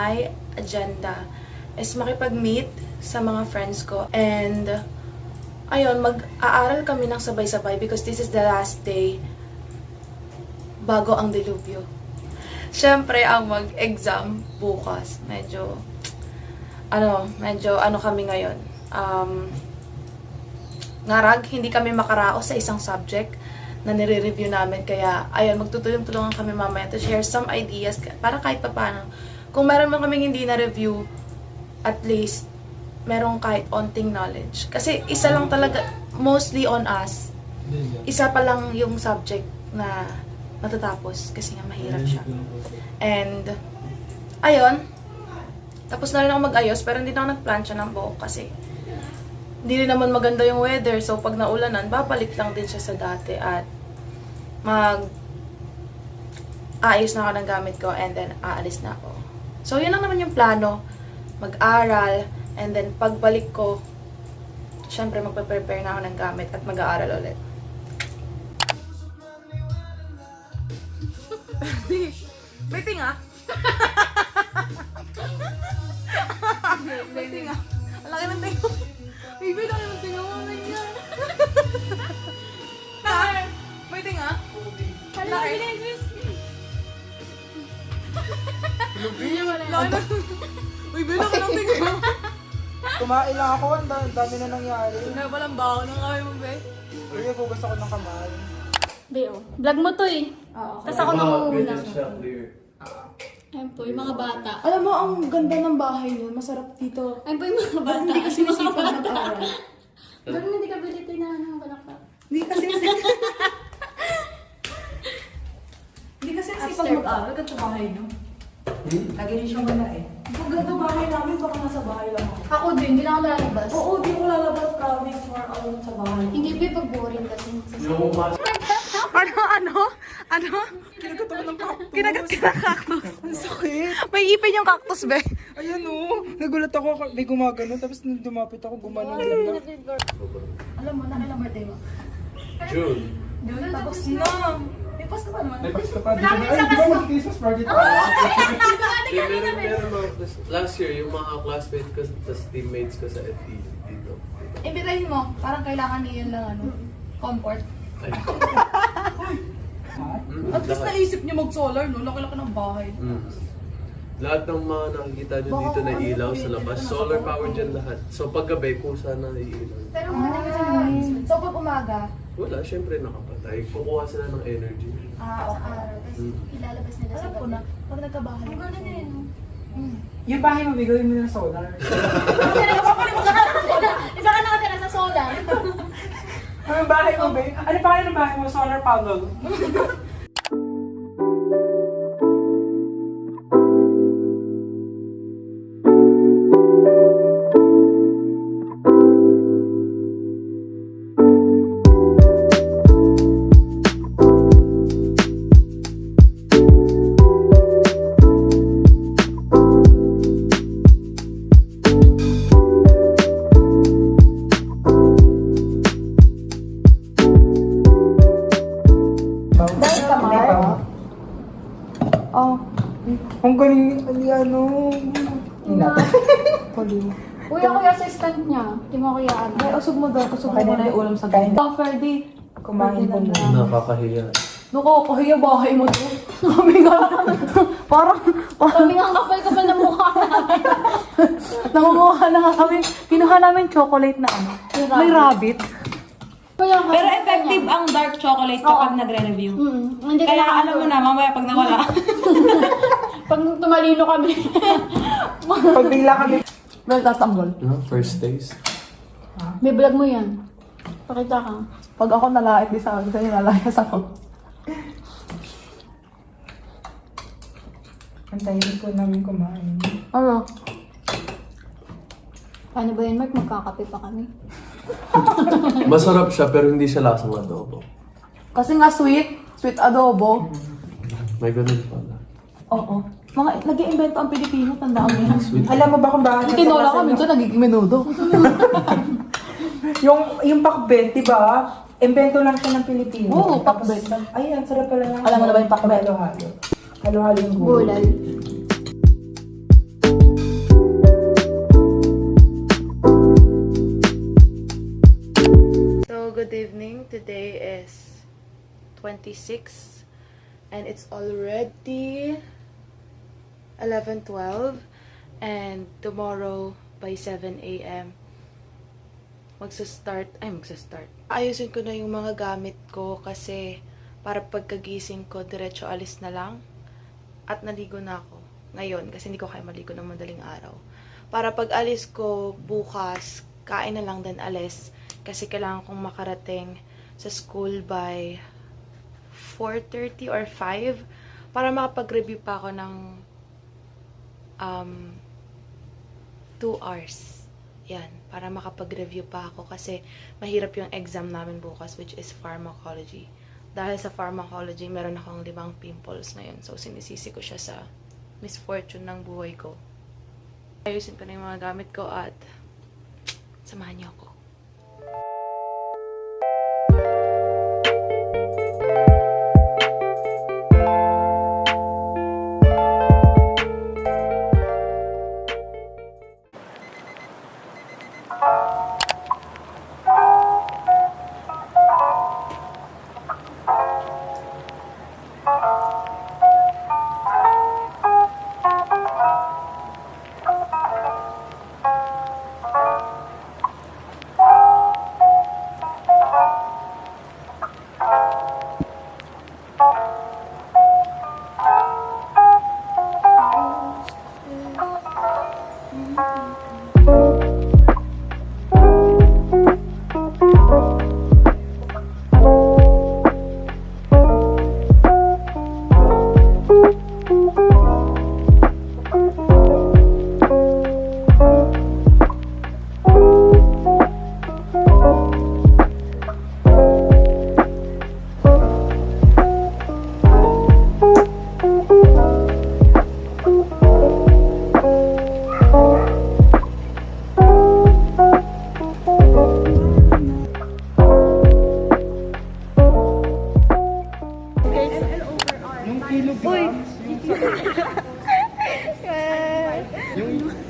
my agenda is makipag-meet sa mga friends ko. And, ayun, mag-aaral kami ng sabay-sabay because this is the last day bago ang dilubyo. Siyempre, ang mag-exam bukas. Medyo kami ngayon. Ngarag, hindi kami makaraos sa isang subject na nire-review namin. Kaya, ayun, magtutulong-tulungan kami mamaya to share some ideas para kahit paano. Kung meron man kaming hindi na-review, at least, merong kahit onting knowledge. Kasi isa lang talaga, mostly on us, isa pa lang yung subject na matatapos kasi nga mahirap siya. And, ayun, tapos na rin ako mag-ayos, pero hindi na ako nag-plancha ng buhok kasi hindi rin naman maganda yung weather. So, pag naulanan, babalik lang din siya sa dati at ayos na ako ng gamit ko and then aalis na ako. So, yun lang naman yung plano. Mag-aral, and then pagbalik ko, syempre magpe-prepare na ako ng gamit at mag-aaral ulit. Waiting ah! Waiting ah! Ang laki ng tingo! Baby, laki ng tingo mo na yan! Waiting ah! Hala, bilis! Uy, bilang ka lang tingin. Kumain lang ako, ang dami na nangyari. Walang baho ng kamay mo, be. Uy, nagugas ako ng kamay. Be, vlog mo to eh. Oo. Tapos ako nangunguna. Ayun po, yung mga bata. Alam mo, ang ganda ng bahay nun. Masarap dito. Ayun po yung mga bata. Hindi kasi masipag mag-aral. Doon hindi ka biliti na ng balakta. Hindi kasi masipag mag-aral. Ganda bahay nyo. Lagi rin siyang wala eh. Ang ganda bahay namin, baka nasa bahay lang ako. Ako din, hindi na ako lalabas. Oo, di ko lalabas promise for all sa bahay. Hindi ba pag boring kasi. Ano? Kinagat ako ng cactus. Kinagat ka ng cactus. Ang sakit. May ipin yung cactus, be. Ayan o. Nagulat ako, may gumagano. Tapos nung dumapit ako, gumano lang. Alam mo, nakailang birthday mo? June. June, tapos na. May pass ka pa naman. Naipas ka pa. Ay, di ba mag-Christmas party tayo? Meron mga, last year, yung mga classmates ko, tas teammates ko sa FE dito. Imbitahin mo, parang kailangan niyan lang comfort. At least naisip niyo mag-solar, no? Laki-laki ng bahay. Lahat ng mga nakikita nyo dito na ilaw sa labas, solar power dyan lahat. So paggabi, kusa na ilaw. Pero mga kasi So pag umaga, Wala, syempre nakapatay. Kukuha sila ng energy. okay. Tapos ilalabas nila sa Alam ko na, pag nagkabahay. Ang ganda na yun. Yung bahay mo, bigawin mo ng solar. Isa ka nakatira sa solar. Ano yung bahay mo, babe? Ano pa ng bahay mo? Solar panel. Ang galing ni ano. Uy, ako yung assistant niya. Hindi mo kaya ano. Ay, usog mo daw. Usog mo na yung ulam sa gabi. Ferdy. Kumain ko na. Nakakahiya. Nakakahiya bahay mo to. Kami nga. Parang Kami nga kapal-kapal na mukha namin. nangunguha na nga kami. Kinuha namin chocolate na ano. May rabbit. Pero Effective ang dark chocolate kapag nagre-review. Hindi Kaya alam mo na, mamaya pag nawala. Pag tumalino kami. Pag bigla kami. Well, tatanggol. First taste. May vlog mo yan. Pakita ka. Pag ako nalait, di sa akin, sa'yo nalayas ako. Antayin po namin kumain. Ano? Paano ba yun, Mark? Magkakape pa kami. Masarap siya pero hindi siya lasang adobo. Kasi nga sweet adobo. May ganun pala. Oo. Mga nag-iimbento ang Pilipino, tandaan mo yan. Alam mo ba kung bakit? Tinola ka, minsan nagiging menudo. yung pakbet, di ba? Invento lang siya ng Pilipino. Oo, pakbet. Ay, ang sarap pala ng... Alam mo na ba yung pakbet? Halo-halo. Halo-halo yung gulay. Gulay. 26. And it's already 11:12. And tomorrow by 7 a.m. magsastart. Ayusin ko na yung mga gamit ko kasi para pagkagising ko, diretso alis na lang. At naligo na ako ngayon kasi hindi ko kaya maligo ng madaling araw. Para pag alis ko bukas, kain na lang din alis kasi kailangan kong makarating sa school by 4:30 or 5 para makapag-review pa ako ng 2 hours. Yan, para makapag-review pa ako kasi mahirap yung exam namin bukas, which is pharmacology. Dahil sa pharmacology, meron akong 5 pimples ngayon. So, sinisisi ko siya sa misfortune ng buhay ko. Ayusin ko na yung mga gamit ko at samahan niyo ako.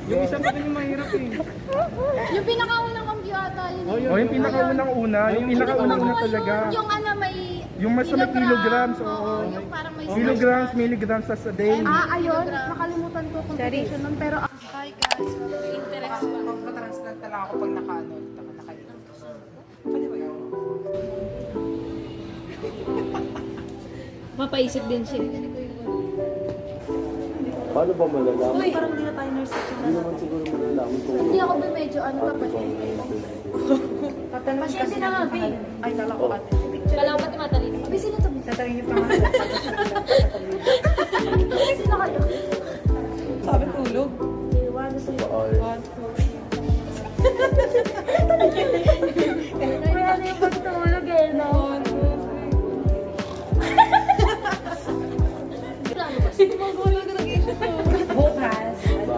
Yung isa pa rin yung mahirap eh. Yung pinakaunang kampyo ata yun. Yung pinakaunang una, yung pinakaunang una talaga. Yung ano may... Yung mas may kilograms, oo. Yung parang may... Kilograms, milligrams as a day. Ayun. Nakalimutan ko kung quotation nun. Pero... Hi guys, interest pa. Magpa-transplant na lang ako pag naka-ano. Pwede ba yun? Mapaisip din siya. Paano ba malalaman? Uy, parang hindi na tayo nurse. Hindi naman siguro malalaman kung Hindi ako ba medyo ano kapag... Pasyente na nga, babe. Ay, kala ko ate. Kailangan ba't matalino? Abi, sino to? Tatawin niyo pa nga. Sino kayo? Sabi tulog. Iwan sa iyo. Kaya ano yung pagtulog eh, no?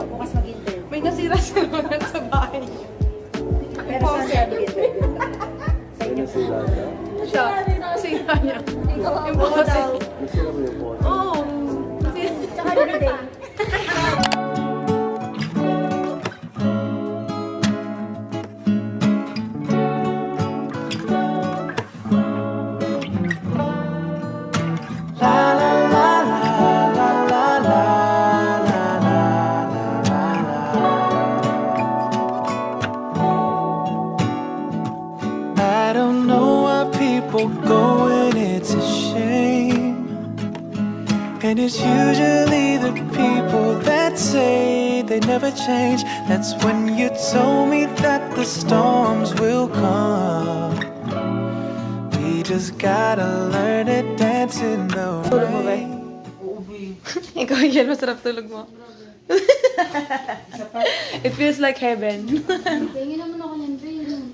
Bukas mag-interview. May nasira sa naman sa bahay niyo. Pero saan siya mag-interview? Sa inyo po. Siya. Sira niya. Yung Ikaw boses. nasira mo yung boss. Oo. Tsaka everyday. I don't know why people go and it's a shame. And it's usually the people that say they never change. That's when you told me that the storms will come. We just gotta learn to dance in the rain. Ikaw yan, masarap tulog mo. It feels like heaven. Tingin naman ako yan, babe.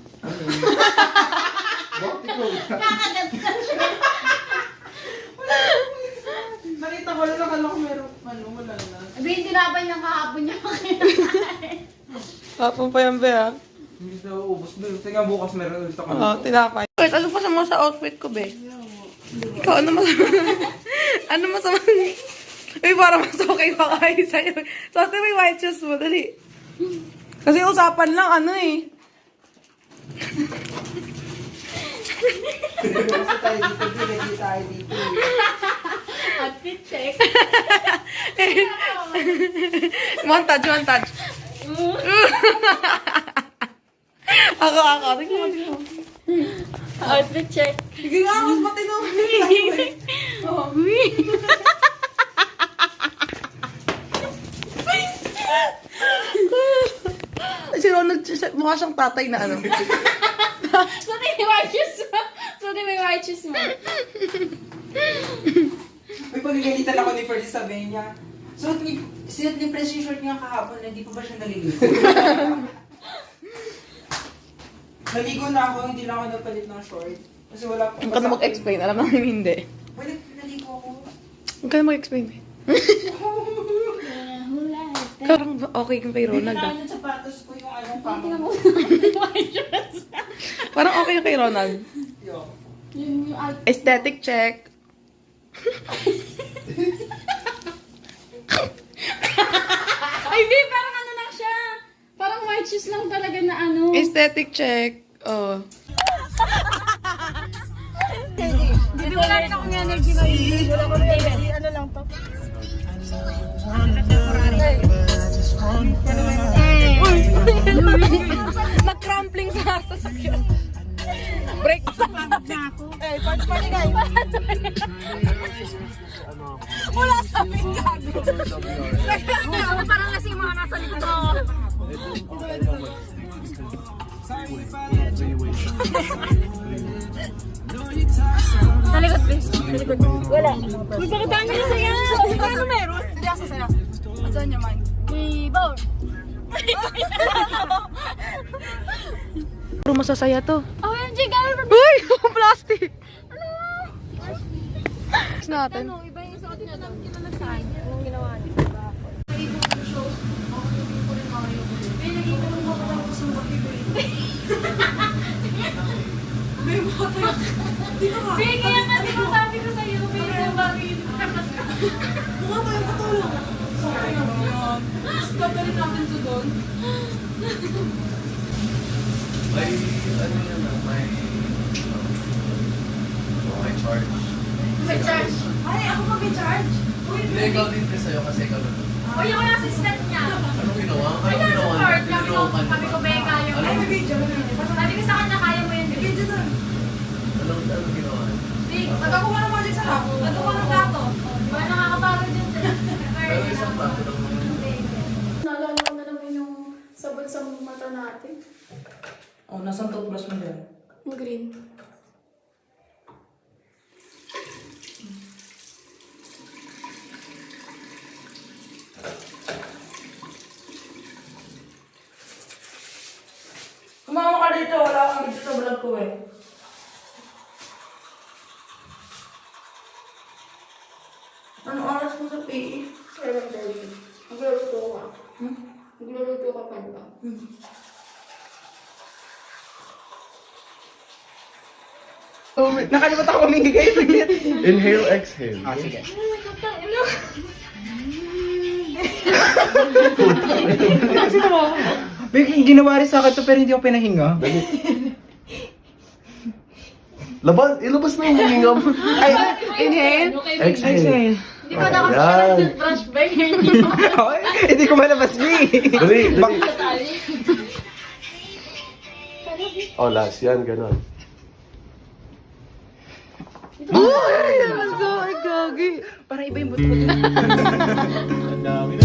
Nakita ko lang, nakala ko meron, wala na. Abi, hindi tinapay niyang kahapon niya. Hapon pa yan, be, ha? Hindi na uubos ba? Tingnan bukas meron ulit ako. Oo, tinapay. Wait, ano masama sa outfit ko, be? Ikaw, ano masama? Ano masama? Uy, parang mas okay pa kayo sa'yo. So, ate, may white shoes mo, dali. Kasi usapan lang, ano eh. Kasi tayo dito, ready tayo dito. Outfit check. Montage. Ako. Tingnan mo. Outfit check. Sige nga, mas matino. Si Ronald, mukha siyang tatay na ano. Suti may white shoes mo. May pagigalitan ako ni Ferdy, sabi niya. Suot ni Pres yung short niya kahapon, hindi pa ba siya naliligo? Naligo na ako, hindi lang ako napalit ng short. Kasi wala pa. Huwag ka na mag-explain, alam namin hindi. Wala, naligo ako. Huwag ka na mag-explain. Parang okay kung kay Ronald ah. Hindi sapatos ko yung anong pamo. Parang okay yung kay Ronald. Yung outfit. Aesthetic check. Ay, babe, parang ano lang siya. Parang white shoes lang talaga na ano. Aesthetic check. Oh. Hindi wala rin akong energy na yun. Wala ko energy. Ano lang to? Nag-crumpling sa sasakyan. Break. Eh, paligay. Wala sa gago. Parang kasi yung mga nasa likod ko. Sa likod, please. Sa likod. Wala. Uy, bakit dami na saya? Ano meron? Hindi ako sasaya. Saan niya man? Ibor. Puro masasaya to. OMG, gawin mo. Uy! Plastic! Ano? Natin. Ano, iba yung suot niya doon. Kinamasahin niya. Anong ginawa niya? Sige, kaya nga, di ba sabi ko sa'yo, may isang bagay yun. Mukha tayo katulong. Sorry naman. Gagaling natin to doon. May, ano yan na, may charge. May charge. Ay, ako pa may charge. Hindi, ikaw din kasi sa'yo kasi ikaw na. O, yung yung assistant niya. Anong ginawa? Ay, Anong ginawa? support. Tinulungan ka Sabi ko, ba? may kaya mo. Ay, may video. Sabi ko sa kanya, kaya mo yan. Video doon. Anong ginawa? Big. Nagkakuha ng project sa labo. Nagkakuha ng plato. Di ba nakakapagod yun? Pero isang plato lang naman. Naalala ko na naman yung sabon sa mata natin. Oh, nasaan toothbrush mo dyan? Green. Kumama ka dito. Wala kang dito sa vlog ko eh. Anong oras mo sa PE? 7:30. Nagluluto ka. Nagluluto ka pa ba? Nakalimutan ako mamigay. Inhale, exhale. Ah, sige. Big, ginawa rin sa akin to pero hindi ako pinahinga. Ilabas na yung hininga mo. Ay, Inhale. Exhale. Hindi ko nakasulat ng toothbrush bag. hindi ko malabas, B. Dali, dali. Oh, last yan, ganon. Uy! Let's go! Ay, gagi! Parang iba yung buto ko. Ang dami na.